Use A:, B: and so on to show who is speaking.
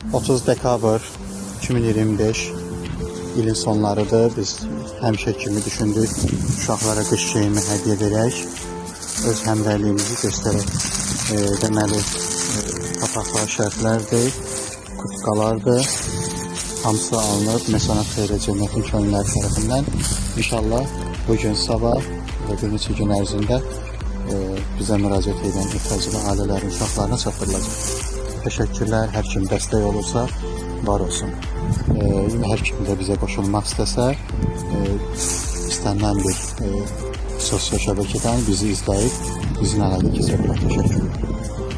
A: 30 dekabr 2025 ilin sonlarıdır. Biz həmişə kimi düşündük. Uşaqlara qış geyimi hədiyyə edərək, öz həmrəyliyimizi göstərək. Deməli, papaqlar, şərflərdir, kurtkalardır. Hamısı alınıb Mesanat Xeyrə Cəmiyyətin könülləri tərəfindən. İnşallah bugün, sabah və bir neçə gün ərzində bizə müraciət edən ehtiyaclı ailələrin uşaqlarına çatdırılacaq. Təşəkkürlər, hər kim dəstək olursa var olsun. Hər kim də bizə qoşulmaq istəsə, istənilən bir sosial şəbəkədən bizi izləyib, bizimlə əlaqə keçə bilər. Təşəkkürlər.